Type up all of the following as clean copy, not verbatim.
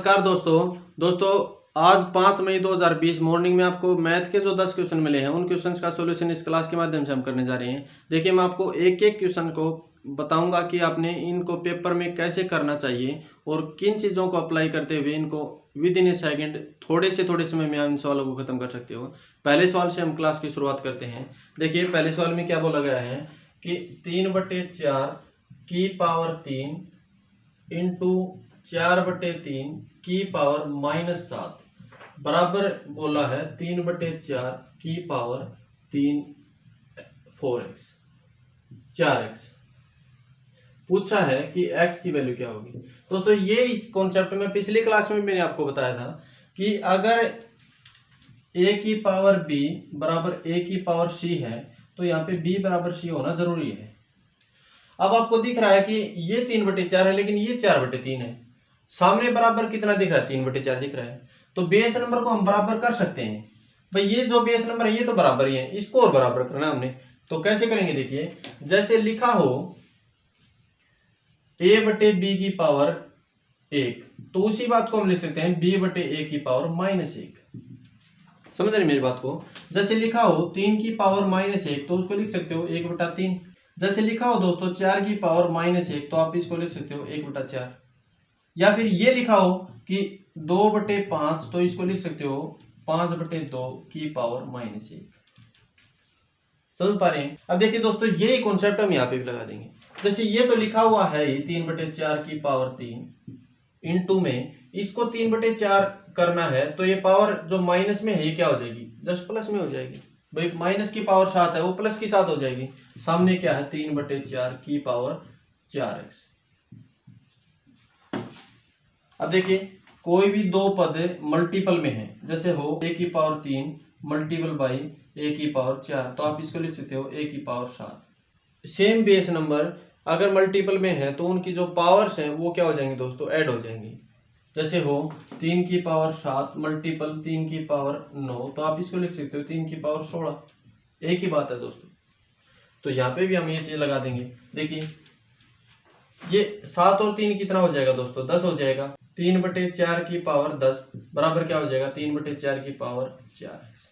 नमस्कार दोस्तों आज 5 मई 2020 मॉर्निंग में आपको मैथ के जो 10 क्वेश्चन मिले हैं उन क्वेश्चंस का सॉल्यूशन इस क्लास के माध्यम से हम करने जा रहे हैं। देखिए, मैं आपको एक एक क्वेश्चन को बताऊंगा कि आपने इनको पेपर में कैसे करना चाहिए और किन चीज़ों को अप्लाई करते हुए इनको विद इन ए सेकेंड थोड़े समय में आप इन सवालों को खत्म कर सकते हो। पहले सवाल से हम क्लास की शुरुआत करते हैं। देखिए, पहले सवाल में क्या बोला गया है कि 3/4 की पावर 3 इंटू 4/3 की पावर -7 बराबर बोला है 3/4 की पावर 3 4x 4x। पूछा है कि x की वैल्यू क्या होगी। दोस्तों, ये कॉन्सेप्ट में पिछली क्लास में मैंने आपको बताया था कि अगर a की पावर b बराबर a की पावर c है तो यहाँ पे b बराबर c होना जरूरी है। अब आपको दिख रहा है कि ये 3/4 है लेकिन ये 4/3 है। सामने बराबर कितना दिख रहा है? 3/4 दिख रहा है। तो बेस नंबर को हम बराबर कर सकते हैं। भाई, ये जो बेस नंबर है ये तो बराबर ही है, इसको और बराबर करना हमने। तो कैसे करेंगे? देखिए, जैसे लिखा हो a/b की पावर 1, तो उसी बात को हम लिख सकते हैं b/a की पावर -1। समझ रहे मेरी बात को? जैसे लिखा हो 3 की पावर -1 तो उसको लिख सकते हो 1/3। जैसे लिखा हो दोस्तों 4 की पावर -1 तो आप इसको लिख सकते हो 1/4। या फिर ये लिखा हो कि 2/5 तो इसको लिख सकते हो 5/2 की पावर -1। समझ पा रहे हैं? अब देखिए दोस्तों, ये कॉन्सेप्ट हम यहाँ पे भी लगा देंगे। जैसे ये तो लिखा हुआ है ही 3/4 की पावर 3 इंटू में इसको 3/4 करना है तो ये पावर जो माइनस में है ये क्या हो जाएगी? जस्ट प्लस में हो जाएगी। भाई, माइनस की पावर 7 है वो प्लस की 7 हो जाएगी। सामने क्या है? 3/4 की पावर 4x। अब देखिए, कोई भी दो पद मल्टीपल में है, जैसे हो a की पावर 3 मल्टीपल बाई a की पावर 4 तो आप इसको लिख सकते हो a की पावर 7। सेम बेस नंबर अगर मल्टीपल में है तो उनकी जो पावर्स हैं वो क्या हो जाएंगे दोस्तों? ऐड हो जाएंगी। जैसे हो 3 की पावर 7 मल्टीपल 3 की पावर 9 तो आप इसको लिख सकते हो 3 की पावर 16। एक ही बात है दोस्तों। तो यहाँ पे भी हम ये चीज लगा देंगे। देखिए, ये 7 और 3 कितना हो जाएगा दोस्तों? 10 हो जाएगा। 3/4 की पावर 10 बराबर क्या हो जाएगा? 3/4 की पावर 4x।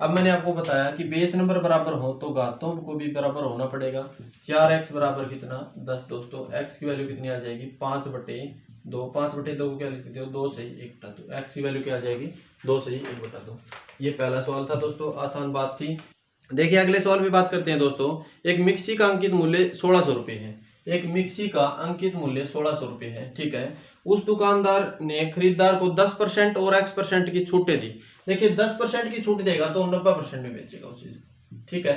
अब मैंने आपको बताया कि बेस नंबर बराबर हो तो घातों को भी बराबर होना पड़ेगा। 4x बराबर कितना? 10। दोस्तों, x की वैल्यू कितनी आ जाएगी? 5/2। 5/2 को क्या लिख सकते हो? 2 से 1/2। x की वैल्यू क्या आ जाएगी? 2 से 1/2। ये पहला सवाल था दोस्तों, आसान बात थी। देखिए, अगले सवाल में बात करते हैं दोस्तों। एक मिक्सी का अंकित मूल्य 1600 रुपये है। एक मिक्सी का अंकित मूल्य 1600 रुपये है, ठीक है। उस दुकानदार ने खरीदार को 10% और x% की छूटें दी। देखिए, 10% की छूट देगा तो 90% में बेचेगा उस चीज, ठीक है।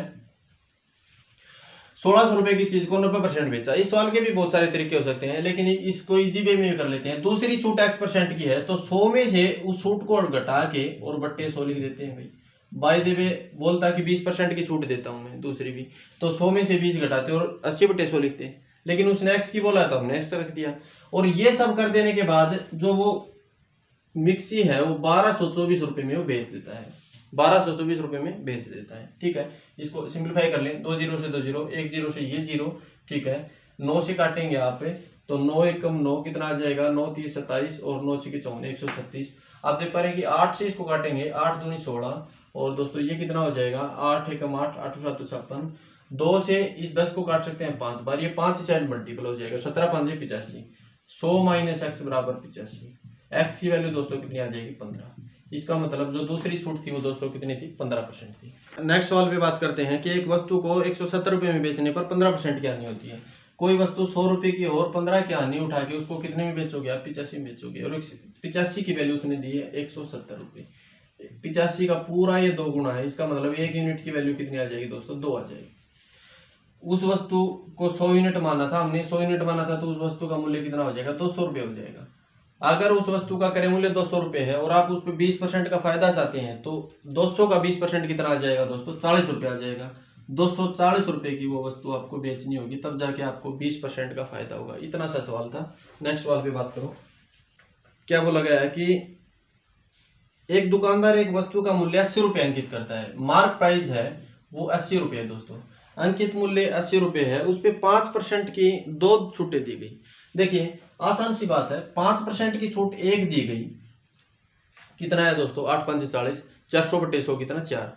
1600 रुपए की चीज को 90% बेचा। इस सवाल के भी बहुत सारे तरीके हो सकते हैं लेकिन इसको इजी वे में कर लेते हैं। दूसरी छूट x% की है तो 100 में से उस छूट को घटा के और बट्टे 100 लिख देते हैं। भाई, बाय द वे बोलता कि 20% की छूट देता हूं मैं दूसरी भी, तो 100 में से 20 घटाते और 80/100 लिखते हैं। लेकिन उसने x की बोला तो हमने x रख दिया। और ये सब कर देने के बाद जो वो मिक्सी है वो 1224 रुपए में वो बेच देता है। 1224 रुपए में बेच देता है, ठीक है। इसको सिंप्लीफाई कर लें। 2 0 से 2 0, 1 0 से ये 0, ठीक है। 9 से काटेंगे यहाँ पे तो 9 एकम 9 कितना आ जाएगा? 9 3 27 और 9 6 54 136। आप देख पा रहे हैं कि 8 से इसको काटेंगे, 8 दूनी 16 और दोस्तों ये कितना हो जाएगा? 8 एकम 8 8 7 56। 2 से इस 10 को काट सकते हैं 5 बार, ये 5 साइड मल्टीपल हो जाएगा। 17 5 85। 100 माइनस x बराबर 85। x की वैल्यू दोस्तों कितनी आ जाएगी? 15। इसका मतलब जो दूसरी छूट थी वो दोस्तों कितनी थी? 15% थी। नेक्स्ट सवाल पे बात करते हैं कि एक वस्तु को 170 रुपए में बेचने पर 15% की हानि होती है। कोई वस्तु 100 रुपए की और 15 की हानि उठा के उसको कितने में बेचोगे? आप 85 में बेचोगे। और 85 की वैल्यू उसने दी है 170 रुपए। 85 का पूरा ये 2 गुना है। इसका मतलब 1 यूनिट की वैल्यू कितनी आ जाएगी दोस्तों? 2 आ जाएगी। उस वस्तु को 100 यूनिट माना था हमने, 100 यूनिट माना था तो उस वस्तु का मूल्य कितना हो जाएगा? 200 रुपये हो जाएगा। अगर उस वस्तु का क्रय मूल्य 200 रुपये है और आप उस पर 20% का फायदा चाहते हैं तो 200 का 20% कितना आ जाएगा दोस्तों? 40 रुपये आ जाएगा। 240 रुपये की वो वस्तु आपको बेचनी होगी, तब जाके आपको 20% का फायदा होगा। इतना सा सवाल था। नेक्स्ट सवाल पे बात करो। क्या बोला गया है कि एक दुकानदार एक वस्तु का मूल्य 80 रुपये अंकित करता है। मार्क प्राइस है वो 80 रुपये है दोस्तों। अंकित मूल्य 80 रुपये है, उस पर 5% की 2 छूटें दी गई। देखिए, आसान सी बात है, 5% की छूट एक दी गई, कितना है दोस्तों 8 5 40, 400/100 कितना 4।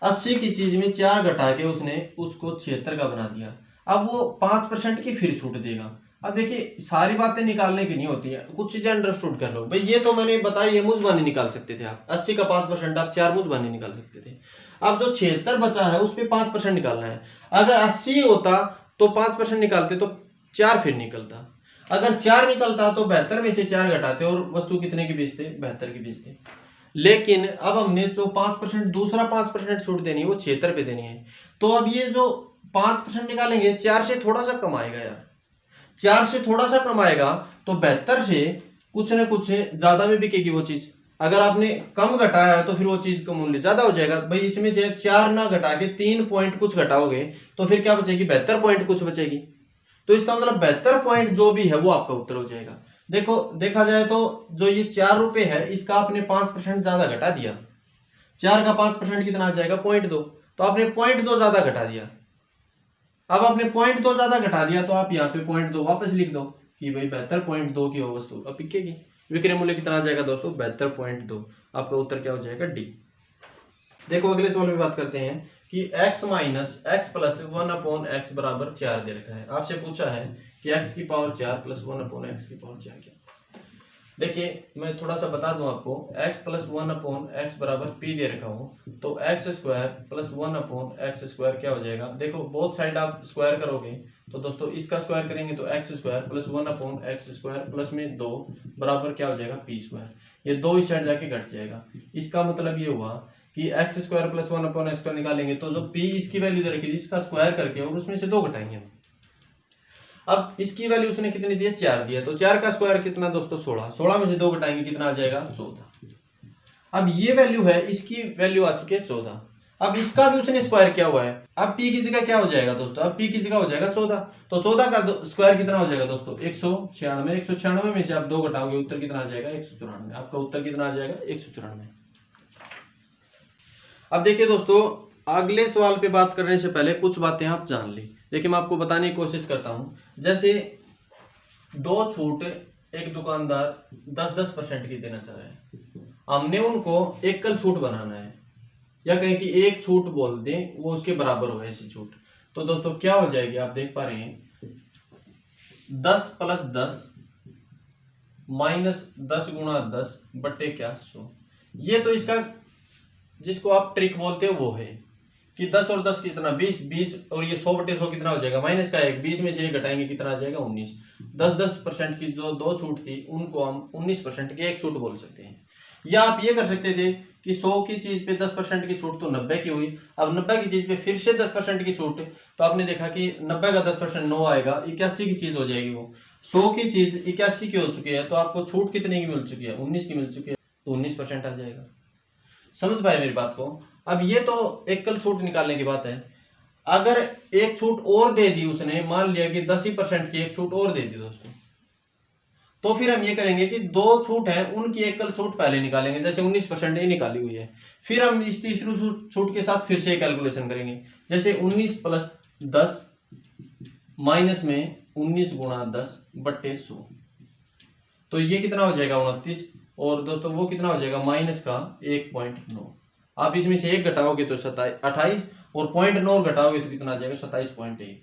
80 की चीज में 4 घटा के उसने उसको 76 का बना दिया। अब वो 5% की फिर छूट देगा। अब देखिए सारी बातें निकालने की नहीं होती है, कुछ चीजें अंडरस्टूड कर लो भाई। ये तो मैंने बताया, ये मुझबानी निकाल सकते थे आप, 80 का 5% आप 4 मुझबानी निकाल सकते थे। अब जो 76 बचा है उस पर 5% निकालना है। अगर 80 होता तो 5% निकालते तो 4 फिर निकलता, अगर 4 निकलता तो 72 में से 4 घटाते और वस्तु कितने की बेचते, 72 की बेचते। लेकिन अब हमने जो 5% दूसरा 5% छूट देनी है वो 76 पे देनी है। तो अब ये जो 5% निकालेंगे 4 से थोड़ा सा कम आएगा यार, 4 से थोड़ा सा कम आएगा तो 72 से कुछ ना कुछ ज्यादा में बिकेगी वो चीज। अगर आपने कम घटाया है तो फिर वो चीज का मूल्य ज्यादा हो जाएगा भाई। इसमें से 4 ना घटा के 3 पॉइंट कुछ घटाओगे तो फिर क्या बचेगी, 72 पॉइंट कुछ बचेगी। तो इसका मतलब 72 पॉइंट जो भी है वो आपका उत्तर हो जाएगा। देखो देखा जाए तो जो ये 4 रुपए है इसका आपने 5% ज्यादा घटा दिया, 4 का 5% कितना आ जाएगा 0.2, तो आपने 0.2 ज्यादा घटा दिया। अब आपने 0.2 ज्यादा घटा दिया तो आप यहाँ पे 0.2 वापस लिख दो कि भाई 72.2 की वो वस्तु अब बिकेगी। विक्रय मूल्य कितना आ जाएगा दोस्तों 72.2। आपका उत्तर क्या हो जाएगा डी। देखो अगले सवाल में बात करते हैं कि x minus x plus 1/x बराबर 4 दे रखा है। आपसे पूछा है कि x की पावर 4 प्लस 1/x की पावर 4 क्या। देखिए मैं थोड़ा सा बता दूं आपको, x प्लस 1/x बराबर p दे रखा हूं तो x square plus 1/x square क्या हो जाएगा। देखो बोथ साइड आप स्क्वायर करोगे तो दोस्तों इसका स्क्वायर करेंगे तो x square plus 1/x square plus में 2 बराबर क्या हो जाएगा p स्क्वायर। ये 2 इस साइड जाके घट जाएगा। इसका मतलब ये हुआ कि x square plus 1/x square निकालेंगे तो जो p इसकी वैल्यू दे रखी थी इसका स्क्वायर करके और उसमें से 2 घटाएंगे। अब इसकी वैल्यू उसने कितनी दी है 4 दिया, तो 4 का स्क्वायर कितना दोस्तों 16, 16 में से 2 घटाएंगे कितना आ जाएगा 14। अब ये वैल्यू है, इसकी वैल्यू आ चुकी है 14। अब इसका भी उसने स्क्वायर किया हुआ है। अब p की जगह क्या हो जाएगा दोस्तों, अब p की जगह हो जाएगा 14, तो 14 का स्क्वायर कितना हो जाएगा दोस्तों 196। 196 में से आप 2 घटाओगे उत्तर कितना आ जाएगा 194। आपका उत्तर कितना आ जाएगा 194। अब देखिए दोस्तों अगले सवाल पे बात करने से पहले कुछ बातें आप जान ली। देखिए मैं आपको बताने की कोशिश करता हूं। जैसे 2 छूट एक दुकानदार 10% की देना चाह रहा है, हमने उनको एकल छूट बनाना है या कहें कि एक छूट बोल दें वो उसके बराबर हो ऐसी छूट। तो दोस्तों क्या हो जाएगी, आप देख पा रहे हैं 10 प्लस 10 माइनस 10 गुणा 10 बट्टे क्या 100। ये तो इसका जिसको आप ट्रिक बोलते हो वो है कि 10 और 10 कितना 20, 20 और ये 100/100 कितना हो जाएगा माइनस का 1, 20 में से 1 घटाएंगे कितना आ जाएगा 19। 10% की जो 2 छूट थी उनको हम 19% की एक छूट बोल सकते हैं। या आप ये कर सकते थे कि 100 की चीज पे 10% की छूट तो 90 की हुई, अब 90 की चीज पे फिर से 10% की छूट, तो आपने देखा कि 90 का 10% 9 आएगा, 81 की चीज हो जाएगी वो। 100 की चीज 81 की हो चुकी है तो आपको छूट कितने की मिल चुकी है 19 की मिल चुकी है, तो 19% आ जाएगा। समझ पाए मेरी बात को। अब ये तो एकल छूट निकालने की बात है। अगर एक छूट और दे दी उसने, मान लिया कि 10% की एक छूट और दे दी दोस्तों, तो फिर हम ये करेंगे कि 2 छूट है उनकी एकल छूट पहले निकालेंगे, जैसे 19% ये निकाली हुई है। फिर हम इस तीसरी छूट के साथ फिर से कैलकुलेशन करेंगे, जैसे 19 प्लस 10 माइनस में 19 गुणा 10 बट्टे 100, तो ये कितना हो जाएगा 29, और दोस्तों वो कितना हो जाएगा माइनस का 1.9। आप इसमें से 1 घटाओगे तो 28 और 0.9 घटाओगे तो कितना आ जाएगा 27.1।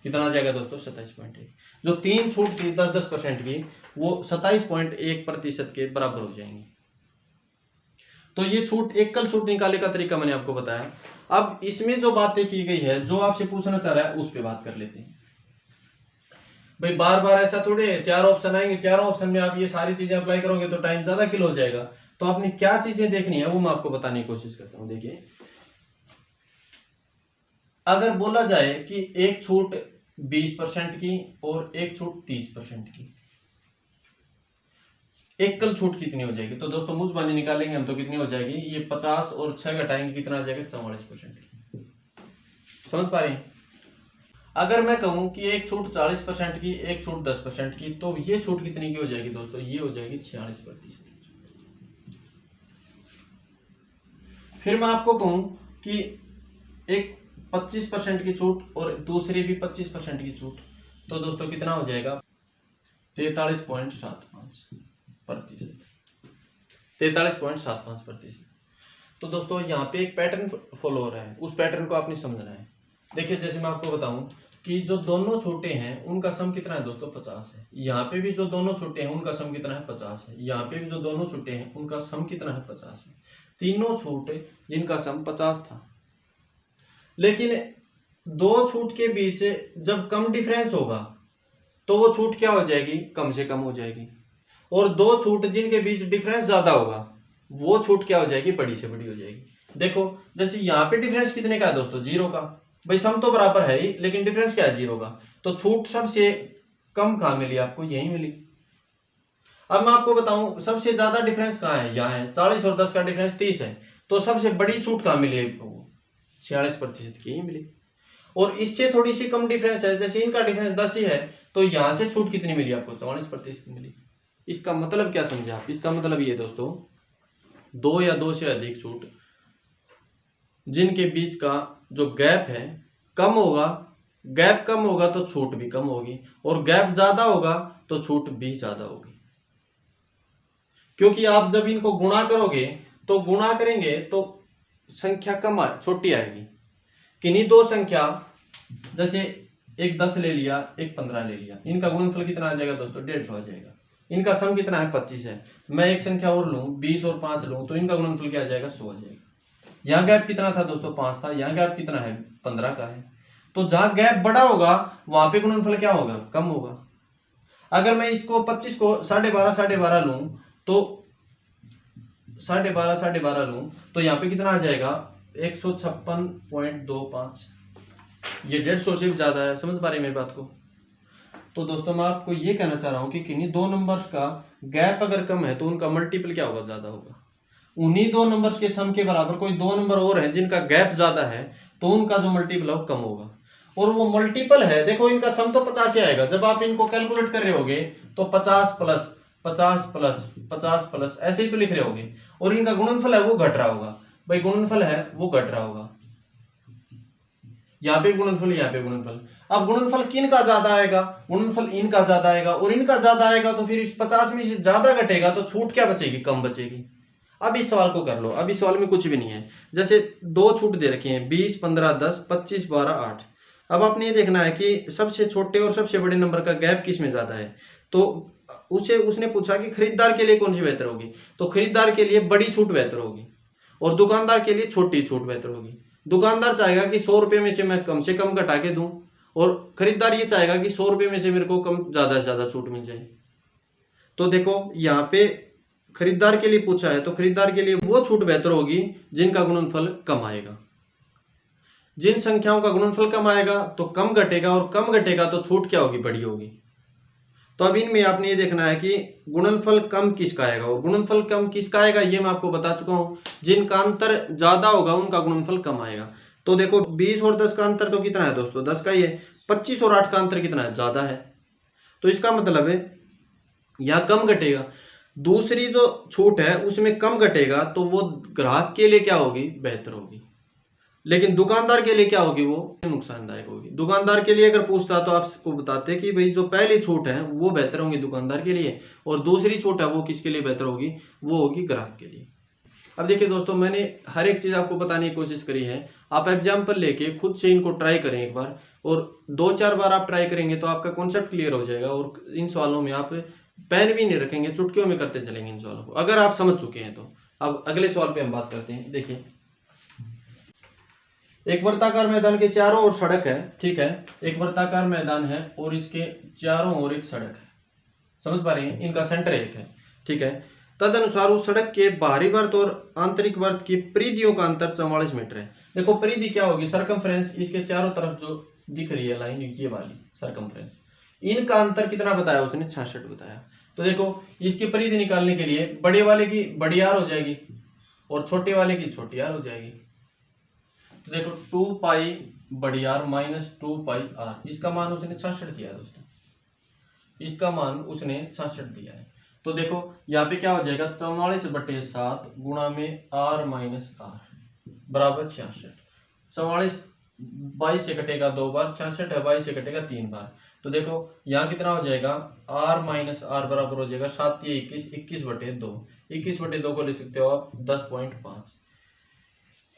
कितना आ जाएगा दोस्तों 27.1। जो 3 छूट थी 10% की वो 27.1% के बराबर हो जाएंगी। तो ये छूट एकल छूट निकालने का तरीका मैंने आपको बताया। अब इसमें जो बातें की गई है, जो आपसे पूछना चाह रहा है उस पर बात कर लेते हैं। भाई बार बार ऐसा थोड़े 4 ऑप्शन आएंगे, 4 ऑप्शन में आप ये सारी चीजें अप्लाई करोगे तो टाइम ज्यादा किल हो जाएगा। तो आपने क्या चीजें देखनी है वो मैं आपको बताने की कोशिश करता हूं। देखिए अगर बोला जाए कि एक छूट 20% की और एक छूट 30% की, एकल छूट कितनी हो जाएगी, तो दोस्तों मुझबानी निकालेंगे हम तो कितनी हो जाएगी, ये 50 और 6 घटाएंगे कितना आ जाएगा 44% की। समझ पा रहे हैं। अगर मैं कहूं कि एक छूट 40% की एक छूट 10% की, तो ये छूट कितनी की हो जाएगी दोस्तों, ये हो जाएगी 46%। फिर मैं आपको कहूं कि एक 25% की छूट और दूसरी भी 25% की छूट, तो दोस्तों कितना हो जाएगा 43.75%। 43.75%। तो दोस्तों यहाँ पे एक पैटर्न फॉलो हो रहा है, उस पैटर्न को आपने समझना है। देखिए जैसे मैं आपको बताऊं कि जो दोनों छोटे हैं उनका सम कितना है दोस्तों 50 है। यहाँ पे भी जो दोनों छोटे हैं उनका सम कितना है 50 है। यहाँ पे भी जो दोनों छोटे हैं उनका सम कितना है 50 है। तीनों छोटे जिनका सम 50 था, लेकिन दो छूट के बीच जब कम डिफरेंस होगा तो वो छूट क्या हो जाएगी, कम से कम हो जाएगी। और दो छूट जिनके बीच डिफरेंस ज्यादा होगा वो छूट क्या हो जाएगी, बड़ी से बड़ी हो जाएगी। देखो जैसे यहाँ पे डिफरेंस कितने का है दोस्तों, 0 का। भाई सम तो बराबर है ही, लेकिन डिफरेंस क्या है, 0 का। तो छूट सबसे कम कहाँ मिली आपको, यही मिली। अब मैं आपको बताऊं सबसे ज्यादा डिफरेंस कहाँ है, यहाँ है। 40 और 10 का डिफरेंस 30 है। तो सबसे बड़ी छूट कहाँ मिली, 46% की ही मिली। और इससे थोड़ी सी कम डिफरेंस है, जैसे इनका डिफरेंस 10 ही है, तो यहां से छूट कितनी मिली आपको, 44% मिली। इसका मतलब क्या समझे आप, इसका मतलब ये दोस्तों, दो या दो से अधिक छूट जिनके बीच का जो गैप है कम होगा, गैप कम होगा तो छूट भी कम होगी, और गैप ज्यादा होगा तो छूट भी ज्यादा होगी। क्योंकि आप जब इनको गुणा करोगे तो गुणा करेंगे तो संख्या कम छोटी आएगी। किन्हीं दो संख्या, जैसे एक 10 ले लिया, एक 15 ले लिया, इनका गुणनफल कितना आ जाएगा दोस्तों, 150 आ जाएगा। इनका सम कितना है, 25 है। मैं एक संख्या और लूं, 20 और 5 लूं, तो इनका गुणनफल क्या आ जाएगा, 100 आ जाएगा। यहाँ गैप कितना था दोस्तों, 5 था। यहाँ गैप कितना है, 15 का है। तो जहां गैप बड़ा होगा वहां पे गुणनफल क्या होगा, कम होगा। अगर मैं इसको 25 को 12.5 लूं, तो 12.5 लूं तो यहाँ पे कितना आ जाएगा, 156.25। ये 150 से भी ज्यादा है। समझ पा रहे मेरी बात को। तो दोस्तों मैं आपको ये कहना चाह रहा हूं कि किन्हीं दो नंबर्स का गैप अगर कम है तो उनका मल्टीपल क्या होगा, ज्यादा होगा। उन्हीं दो नंबर्स के सम के बराबर कोई दो नंबर और हैं जिनका गैप ज्यादा है, तो उनका जो मल्टीपल है वो कम होगा। और वो मल्टीपल है, देखो इनका सम तो 50 ही आएगा। जब आप इनको कैलकुलेट कर रहे होगे तो 50 प्लस 50 प्लस 50 प्लस ऐसे ही तो लिख रहे होगे। और इनका गुणनफल है वो घट रहा होगा। भाई गुणनफल है वो घट रहा होगा, यहाँ पे गुणनफल, यहाँ पे गुणनफल। अब गुणनफल किन का ज्यादा आएगा, गुणनफल इनका ज्यादा आएगा। और इनका ज्यादा आएगा तो फिर इस 50 में से ज्यादा घटेगा तो छूट क्या बचेगी, कम बचेगी। अब इस सवाल को कर लो। अब इस सवाल में कुछ भी नहीं है। जैसे दो छूट दे रखी हैं, 20, 15, 10, 25, 12, 8। अब आपने ये देखना है कि सबसे छोटे और सबसे बड़े नंबर का गैप किस में ज्यादा है। तो उसने पूछा कि खरीदार के लिए कौन सी बेहतर होगी। तो खरीदार के लिए बड़ी छूट बेहतर होगी और दुकानदार के लिए छोटी छूट बेहतर होगी। दुकानदार चाहेगा कि 100 रुपये में से मैं कम से कम घटा के दूं, और खरीदार ये चाहेगा कि 100 रुपये में से मेरे को कम ज्यादा से ज्यादा छूट मिल जाए। तो देखो यहाँ पे खरीदार के लिए पूछा है, तो खरीदार के लिए वो छूट बेहतर होगी जिनका गुणनफल कम आएगा। जिन संख्याओं का गुणनफल कम आएगा तो कम घटेगा, और कम घटेगा तो छूट क्या होगी, बड़ी होगी। तो अब इनमें आपने ये देखना है कि गुणनफल कम किसका आएगा, और गुणनफल कम किसका आएगा ये मैं आपको बता चुका हूं। जिनका अंतर ज्यादा होगा उनका गुणनफल कम आएगा। तो देखो 20 और 10 का अंतर तो कितना है दोस्तों, 10 का ही है। 25 और 8 का अंतर कितना है, ज्यादा है। तो इसका मतलब है यह कम घटेगा। दूसरी जो छूट है उसमें कम घटेगा तो वो ग्राहक के लिए क्या होगी, बेहतर होगी। लेकिन दुकानदार के लिए क्या होगी, वो नुकसानदायक होगी। दुकानदार के लिए अगर पूछता तो आपको बताते कि भाई जो पहली छूट है वो बेहतर होंगी दुकानदार के लिए, और दूसरी छूट है वो किसके लिए बेहतर होगी, वो होगी ग्राहक के लिए। अब देखिए दोस्तों, मैंने हर एक चीज आपको बताने की कोशिश करी है। आप एग्जाम्पल लेके खुद से इनको ट्राई करें एक बार, और 2-4 बार आप ट्राई करेंगे तो आपका कॉन्सेप्ट क्लियर हो जाएगा। और इन सवालों में आप पेन भी नहीं रखेंगे, चुटकियों में करते चलेंगे इन सवालों को, अगर आप समझ चुके हैं तो। अब अगले सवाल पे हम बात करते हैं। देखिए एक वर्ताकार मैदान के चारों ओर सड़क है, ठीक है। एक वर्ताकार मैदान है और इसके चारों ओर एक सड़क है। समझ पा रहे हैं, इनका सेंटर एक है, ठीक है। तदनुसार उस सड़क के बाहरी वर्त और आंतरिक वर्त की परिधियों का अंतर 44 मीटर है। देखो परिधि क्या होगी, सरकमफ्रेंस, इसके चारों तरफ जो दिख रही है लाइन, ये वाली सरकमफ्रेंस, इनका अंतर कितना बताया उसने, 66 बताया। तो देखो इसकी परिधि निकालने के लिए बड़े वाले की बड़ी आर हो जाएगी और छोटे वाले की छोटी आर हो जाएगी। तो देखो 2 पाई बड़ी आर माइनस 2 पाई आर, इसका मान उसने 66 दिया है दोस्तों, इसका मान उसने 66 दिया है। तो देखो यहाँ पे क्या हो जाएगा, 44/7 गुणा में r माइनस आर बराबर 66। 44 22 से कटेगा 2 बार, 66 है, 22 से कटेगा 3 बार। तो देखो यहाँ कितना हो जाएगा, r माइनस आर बराबर हो जाएगा 7 या 21, 21/2। 21/2 को लिख सकते हो आप 10.5।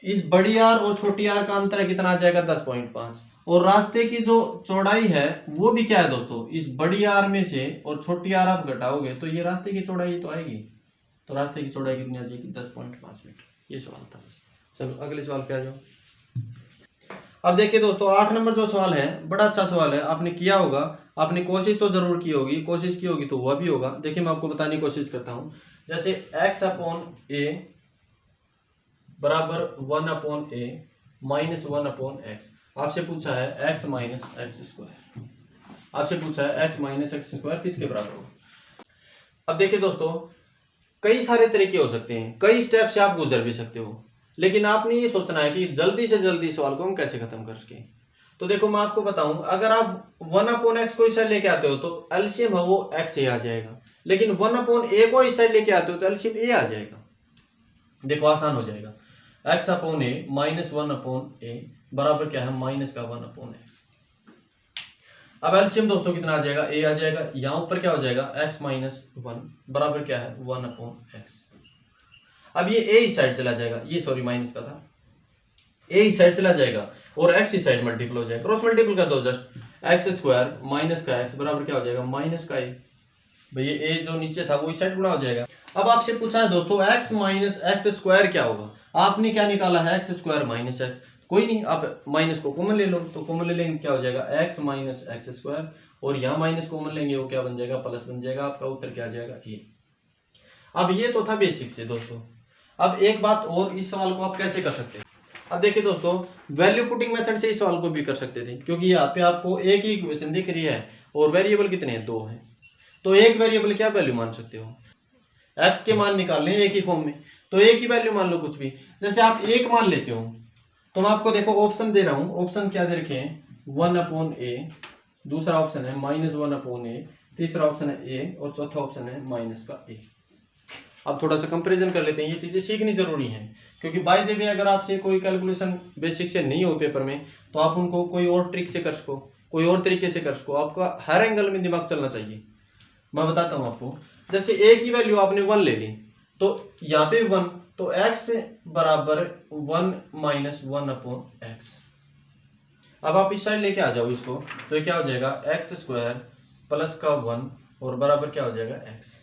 इस बड़ी आर और छोटी आर का अंतर कितना आ जाएगा, 10.5। और रास्ते की जो चौड़ाई है वो भी क्या है दोस्तों, इस बड़ी आर में से और छोटी आर आप घटाओगे तो ये रास्ते की चौड़ाई तो आएगी। तो रास्ते की चौड़ाई कितनी आ जाएगी, 10.5 मीटर। ये सवाल था। चलो अगले सवाल पे आ जाओ। अब देखिए दोस्तों 8 नंबर जो सवाल है बड़ा अच्छा सवाल है, आपने किया होगा, आपने कोशिश तो जरूर की होगी, कोशिश की होगी तो हुआ भी होगा। देखिए मैं आपको बताने की कोशिश करता हूं। जैसे x/a बराबर 1/a माइनस 1/x। आपसे पूछा है x माइनस एक्स स्क्वायर, आपसे पूछा है x माइनस एक्स स्क्वायर किसके बराबर होगा। अब देखिए दोस्तों कई सारे तरीके हो सकते हैं, कई स्टेप से आप गुजर भी सकते हो, लेकिन आपने ये सोचना है कि जल्दी से जल्दी सवाल को हम कैसे खत्म कर सकें। तो देखो मैं आपको बताऊं, अगर आप 1/x को इस साइड लेके आते हो तो एलसीएम है वो x a आ जाएगा, लेकिन 1/a को इस साइड लेके आते हो तो एलसीएम a आ जाएगा। देखो आसान हो जाएगा, x/a माइनस 1/a बराबर क्या है, माइनस का 1/x। अब एलसीएम दोस्तों कितना आ जाएगा, a आ जाएगा। यहाँ ऊपर क्या हो जाएगा, x माइनस 1 बराबर क्या है, 1/x। अब ये a इस साइड चला जाएगा, ये सॉरी माइनस का था, a इस साइड चला जाएगा और x इस साइड मल्टीपल हो जाएगा, क्रॉस मल्टीपल कर दो जस्ट, एक्स स्क्वायर माइनस का x बराबर क्या हो जाएगा, माइनस का a। भैया a जो नीचे था वो इस साइड गुणा हो जाएगा। अब आपसे पूछा है दोस्तों x माइनस एक्स स्क्वायर क्या होगा, आपने क्या निकाला है, एक्स स्क्वायर माइनस एक्स। कोई नहीं, आप माइनस को कॉमन ले लो, तो कॉमन ले लेंगे क्या हो जाएगा, x माइनस एक्स स्क्वायर, और यहाँ माइनस कॉमन लेंगे वो क्या बन जाएगा, प्लस बन जाएगा। आपका उत्तर क्या आ जाएगा, ये। अब ये तो था बेसिक से दोस्तों। अब एक बात और, इस सवाल को आप कैसे कर सकते हैं। अब देखिए दोस्तों वैल्यू पुटिंग मेथड से इस सवाल को भी कर सकते थे, क्योंकि यहाँ पे आपको एक ही इक्वेशन दिख रही है और वेरिएबल कितने हैं, 2 हैं। तो एक वेरिएबल क्या वैल्यू मान सकते हो, x के मान निकालने एक ही फॉर्म में, तो एक ही वैल्यू मान लो कुछ भी। जैसे आप एक मान लेते हो तो मैं आपको देखो ऑप्शन दे रहा हूं, ऑप्शन क्या दे रखे हैं, 1/a, दूसरा ऑप्शन है माइनस 1/a, तीसरा ऑप्शन है a और चौथा ऑप्शन है माइनस का a। अब थोड़ा सा कंपैरिजन कर लेते हैं, ये चीजें सीखनी जरूरी है, क्योंकि बाय द वे अगर आपसे कोई कैलकुलेशन बेसिक से नहीं हो पेपर में तो आप उनको कोई और ट्रिक से कर सको, कोई और तरीके से कर सको, आपका हर एंगल में दिमाग चलना चाहिए। मैं बताता हूं आपको, जैसे एक ही वैल्यू आपने 1 ले ली तो यहाँ पे 1, तो x बराबर 1 माइनस 1/x। अब आप इस साइड लेके आ जाओ इसको, तो क्या हो जाएगा, एक्स स्क्वायर प्लस का 1 और बराबर क्या हो जाएगा, x।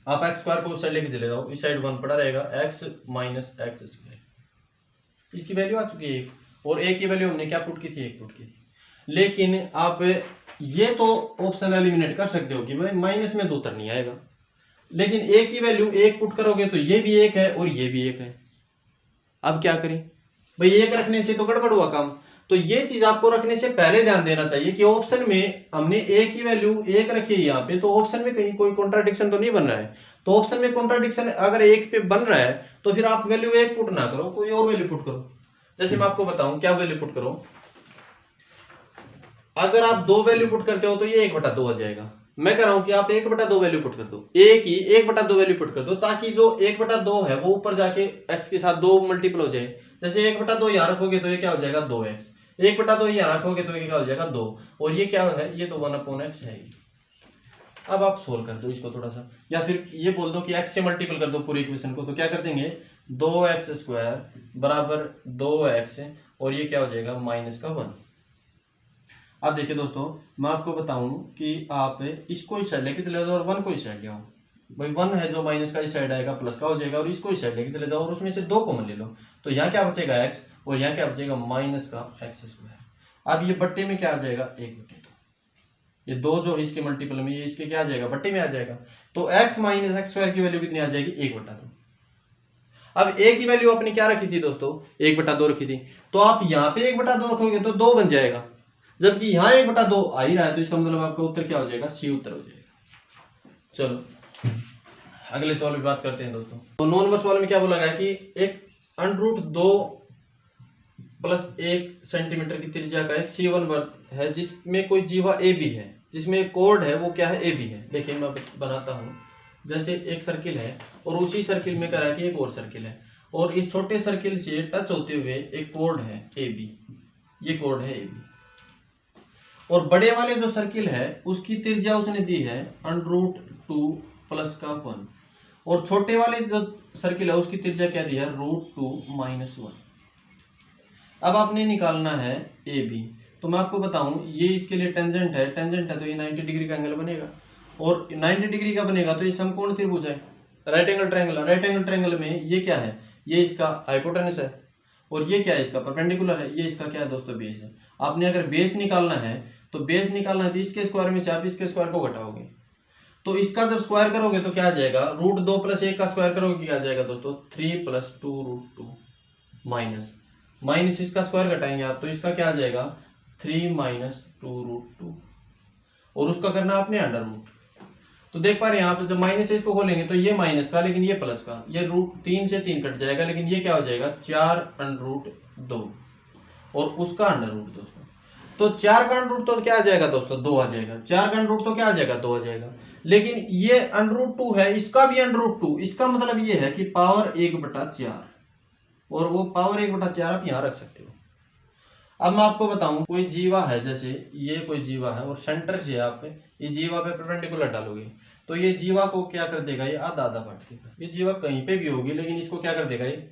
आप एक्स स्क्वायर को उस साइड लेके चले जाओ, इस साइड 1 पड़ा रहेगा, x माइनस एक्स स्क्वायर। इसकी वैल्यू आ चुकी है 1, और एक की वैल्यू हमने क्या पुट की थी, 1 पुट की थी। लेकिन आप ये तो ऑप्शन एलिमिनेट कर सकते हो कि भाई माइनस में 2 नहीं आएगा, लेकिन एक ही वैल्यू 1 पुट करोगे तो ये भी 1 है और ये भी 1 है। अब क्या करें भाई, 1 रखने से तो गड़बड़ हुआ काम। तो ये चीज आपको रखने से पहले ध्यान देना चाहिए कि ऑप्शन में हमने एक ही वैल्यू 1 रखी है यहाँ पे, तो ऑप्शन में कहीं कोई कॉन्ट्राडिक्शन तो नहीं बन रहा है। तो ऑप्शन में कॉन्ट्राडिक्शन अगर 1 पे बन रहा है तो फिर आप वैल्यू 1 पुट ना करो, कोई और वैल्यू पुट करो। जैसे मैं आपको बताऊं क्या वैल्यू पुट करो, अगर आप 2 वैल्यू पुट करते हो तो ये 1/2 आ जाएगा। मैं कह रहा हूं कि आप 1/2 वैल्यू पुट कर दो, एक ही 1/2 वैल्यू पुट कर दो, ताकि जो 1/2 है वो ऊपर जाके x के साथ 2 मल्टीपल हो जाए। जैसे 1/2 यहाँ रखोगे तो ये क्या हो जाएगा, 2x, 1/2 यहाँ रखोगे तो ये क्या हो जाएगा, 2, और ये क्या है, ये तो 1/x है। अब आप सोल्व कर दो इसको थोड़ा सा, या फिर ये बोल दो कि x से मल्टीपल कर दो पूरी इक्वेशन को, तो क्या कर देंगे, 2x स्क्वायर बराबर 2x, और ये क्या हो जाएगा, माइनस का 1। अब देखिए दोस्तों मैं आपको बताऊं कि आप इसको इस साइड लेके चले जाओ और 1 को इस साइड ले आओ। भाई 1 है जो माइनस का इस साइड आएगा प्लस का हो जाएगा, और इसको इस साइड लेके चले जाओ और उसमें से 2 कॉमन ले लो, तो यहाँ क्या बचेगा x, और यहाँ क्या बचेगा, माइनस का एक्स स्क्वायर। अब ये बट्टे में क्या आ जाएगा, 1/2। ये 2 जो इसके मल्टीपल में, ये इसके क्या आ जाएगा, बट्टे में आ जाएगा। तो x माइनस एक्स स्क्वायर की वैल्यू कितनी आ जाएगी, 1/2। अब एक ही वैल्यू आपने क्या रखी थी दोस्तों, 1/2 रखी थी, तो आप यहाँ पे 1/2 रखोगे तो 2 बन जाएगा, जबकि यहाँ 1/2 आ ही रहा है, तो इसका मतलब आपका उत्तर क्या हो जाएगा, सी उत्तर हो जाएगा। चलो अगले सवाल की बात करते हैं दोस्तों। तो 9 नंबर सवाल में क्या बोला गया कि एक √2 + 1 सेंटीमीटर की त्रिज्या का एक C1 वृत्त है जिसमें कोई जीवा ए बी है, जिसमें एक कोड है वो क्या है, ए बी है। देखिए मैं बनाता हूँ, जैसे एक सर्किल है और उसी सर्किल में करा कि एक और सर्किल है, और इस छोटे सर्किल से टच होते हुए एक कोड है ए बी। ये कोड है AB। और बड़े वाले जो सर्किल है उसकी त्रिज्या उसने दी है √2 प्लस का 1, और छोटे वाले जो सर्किल है उसकी त्रिज्या क्या दी है √2 - 1। अब आपने निकालना है AB। तो मैं आपको बताऊं ये इसके लिए टेंजेंट है तो ये 90 डिग्री का एंगल बनेगा, और 90 डिग्री का बनेगा तो ये समकोण त्रिभुज है, राइट एंगल ट्रायंगल में ये क्या है, ये इसका हाइपोटेनस है, और ये क्या है इसका परपेंडिकुलर है, ये इसका क्या है दोस्तों बेस है। आपने अगर बेस निकालना है तो इसके स्क्वायर में से आप इसके स्क्वायर को घटाओगे, तो इसका जब स्क्वायर करोगे तो क्या आ जाएगा √2 + 1 का स्क्वायर करोगे क्या आ जाएगा दोस्तों 3 + 2√2 माइनस इसका स्क्वायर घटाएंगे आप तो इसका क्या आ जाएगा 3 - 2√2, और उसका करना आपने √। तो देख पा रहे हैं आप जब माइनस इसको खोलेंगे तो ये माइनस का लेकिन ये प्लस का, ये √3 से 3 कट जाएगा, लेकिन ये क्या हो जाएगा 4√2 और उसका √, दोस्तों। तो 4 का √, तो क्या आ जाएगा दोस्तों 2 आ जाएगा, 4 का √, तो क्या आ जाएगा 2 आ जाएगा। लेकिन ये √2 है, इसका भी √2, इसका मतलब ये है कि पावर 1/4, और वो पावर 1/4 आप यहाँ रख सकते हो। अब मैं आपको बताऊं कोई जीवा है, जैसे ये कोई जीवा है और सेंटर से आप ये जीवा पे परपेंडिकुलर डालोगे तो ये जीवा को क्या कर देगा, ये आधा आधा बांट देगा। ये जीवा कहीं पे भी होगी लेकिन इसको क्या कर देगा, ये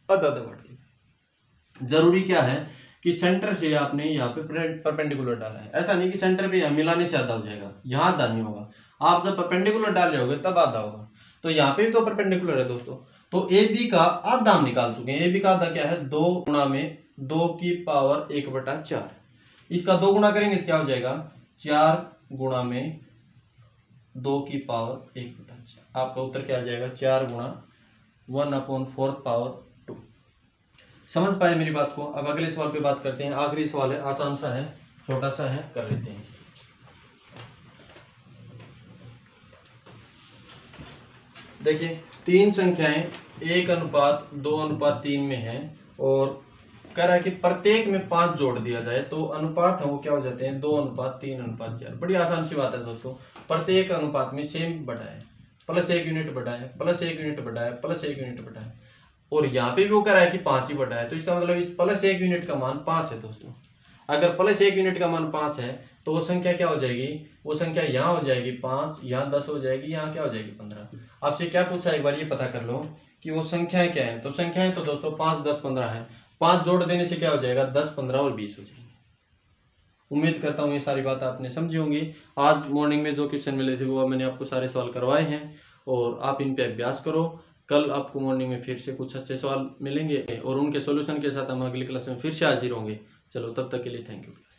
आधा आधा बांट देगा। जरूरी क्या है कि सेंटर से आपने यहाँ पे परपेंडिकुलर डाला है, ऐसा नहीं कि सेंटर पे मिलाने से आधा हो जाएगा, यहाँ आधा नहीं होगा। आप जब परपेंडिकुलर डाल रहे होगे तब आधा होगा, तो यहाँ पे भी तो परपेंडिकुलर है दोस्तों। तो AB का आधा हम निकाल चुके हैं। AB का आधा क्या है 2 गुणा में 2 की पावर 1/4, इसका 2 गुणा करेंगे तो क्या हो जाएगा 4 गुणा में 2 की पावर 1/4। आपका उत्तर क्या आ जाएगा 4 गुणा 1/4 पावर 2। समझ पाए मेरी बात को। अब अगले सवाल पे बात करते हैं। आखिरी सवाल है, आसान सा है, छोटा सा है, कर लेते हैं। देखिए 3 संख्याएं 1:2:3 में है, और कह रहा है कि प्रत्येक में 5 जोड़ दिया जाए तो अनुपात है वो क्या हो जाते हैं 2:3:4। बड़ी आसान सी बात है दोस्तों, प्रत्येक अनुपात में सेम बढ़ाए, +1 यूनिट बढ़ाए, +1 यूनिट बढ़ाए, +1 यूनिट बढ़ाए, और यहाँ पे भी वो कह रहा है कि 5 ही बढ़ाए, तो इसका मतलब इस +1 यूनिट का मान 5 है दोस्तों। अगर +1 यूनिट का मान 5 है तो वो संख्या क्या हो जाएगी, वो संख्या यहाँ हो जाएगी 5, यहाँ 10 हो जाएगी, यहाँ क्या हो जाएगी 15। आपसे क्या पूछा एक बार ये पता कर लो कि वो संख्याएं क्या है। तो संख्याएं तो दोस्तों 5, 10, 15 है, 5 जोड़ देने से क्या हो जाएगा 10, 15 और 20 हो जाएंगे। उम्मीद करता हूँ ये सारी बात आपने समझी होंगी। आज मॉर्निंग में जो क्वेश्चन मिले थे वो मैंने आपको सारे सवाल करवाए हैं, और आप इन पे अभ्यास करो। कल आपको मॉर्निंग में फिर से कुछ अच्छे सवाल मिलेंगे और उनके सॉल्यूशन के साथ हम अगली क्लास में फिर से हाजिर होंगे। चलो तब तक के लिए थैंक यू।